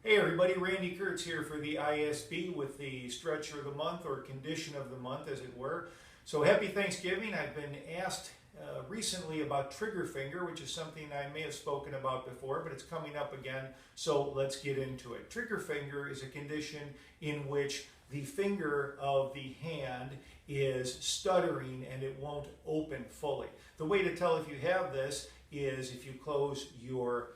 Hey everybody, Randy Kurtz here for the ISB with the stretch of the month or condition of the month as it were. So happy Thanksgiving. I've been asked recently about trigger finger, which is something I may have spoken about before, but it's coming up again, so let's get into it. Trigger finger is a condition in which the finger of the hand is stuttering and it won't open fully. The way to tell if you have this is if you close your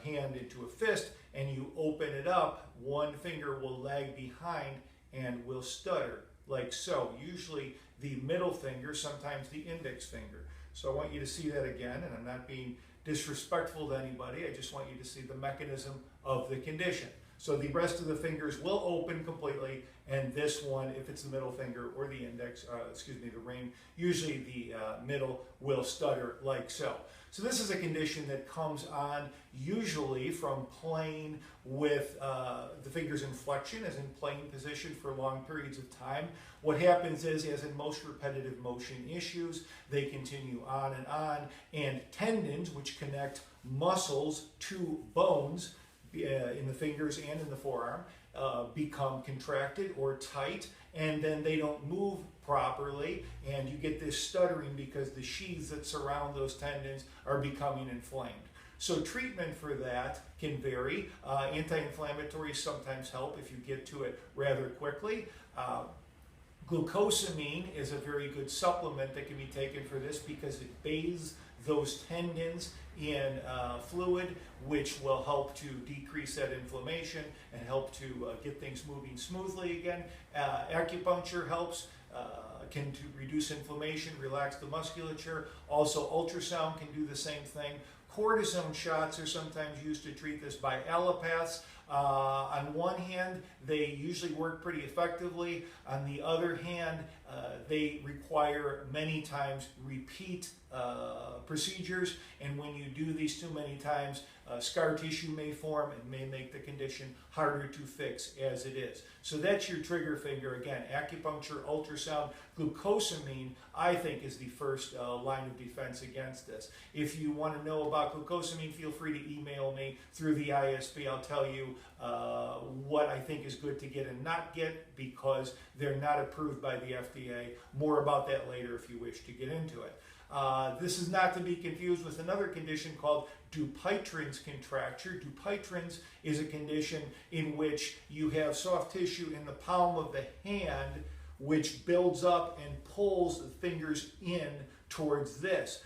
hand into a fist and you open it up, one finger will lag behind and will stutter like so. Usually the middle finger, sometimes the index finger. So I want you to see that again, and I'm not being disrespectful to anybody, I just want you to see the mechanism of the condition. So the rest of the fingers will open completely, and this one, if it's the middle finger or the index, the ring, usually the middle will stutter like so. So this is a condition that comes on usually from playing with the finger's inflection, as in playing position for long periods of time. What happens is, as in most repetitive motion issues, they continue on, and tendons, which connect muscles to bones, in the fingers and in the forearm, become contracted or tight, and then they don't move properly, and you get this stuttering because the sheaths that surround those tendons are becoming inflamed. So treatment for that can vary. Anti-inflammatories sometimes help if you get to it rather quickly. Glucosamine is a very good supplement that can be taken for this because it bathes those tendons in fluid, which will help to decrease that inflammation and help to get things moving smoothly again. Acupuncture helps, can to reduce inflammation, relax the musculature. Also, ultrasound can do the same thing. Cortisone shots are sometimes used to treat this by allopaths. On one hand, they usually work pretty effectively. On the other hand, they require many times repeat procedures, and when you do these too many times, scar tissue may form and may make the condition harder to fix as it is. So that's your trigger finger. Again, acupuncture, ultrasound, glucosamine, I think, is the first line of defense against this. If you want to know about glucosamine, feel free to email me through the ISB. I'll tell you what I think is good to get and not get because they're not approved by the FDA. More about that later if you wish to get into it. This is not to be confused with another condition called Dupuytren's contracture. Dupuytren's is a condition in which you have soft tissue in the palm of the hand which builds up and pulls the fingers in towards this,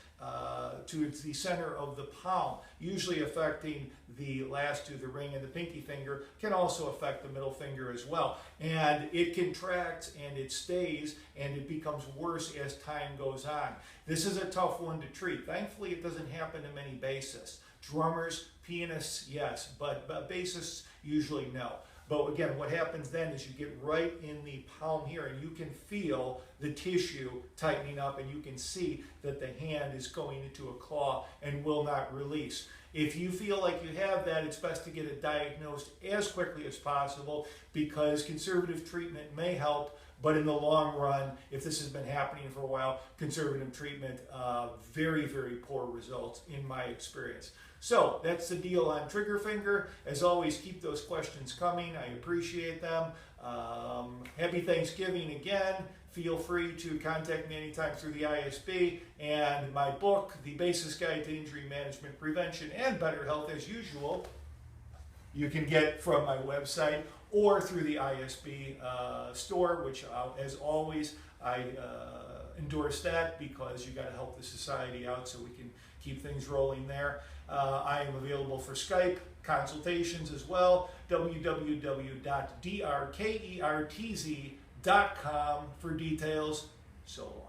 towards the center of the palm, usually affecting the last two, the ring and the pinky finger, can also affect the middle finger as well. And it contracts and it stays and it becomes worse as time goes on. This is a tough one to treat. Thankfully, it doesn't happen to many bassists. Drummers, pianists, yes, but bassists usually no. But again, what happens then is you get right in the palm here and you can feel the tissue tightening up and you can see that the hand is going into a claw and will not release. If you feel like you have that, it's best to get it diagnosed as quickly as possible because conservative treatment may help, but in the long run, if this has been happening for a while, conservative treatment, very, very poor results in my experience. So that's the deal on trigger finger. As always, keep those questions coming. I appreciate them. Happy Thanksgiving again. Feel free to contact me anytime through the ISB. And my book, The Basis Guide to Injury Management, Prevention, and Better Health, as usual, you can get from my website or through the ISB store, which, as always, I endorse that because you got to help the society out so we can keep things rolling there. I am available for Skype consultations as well. www.drkertz.com for details. So long.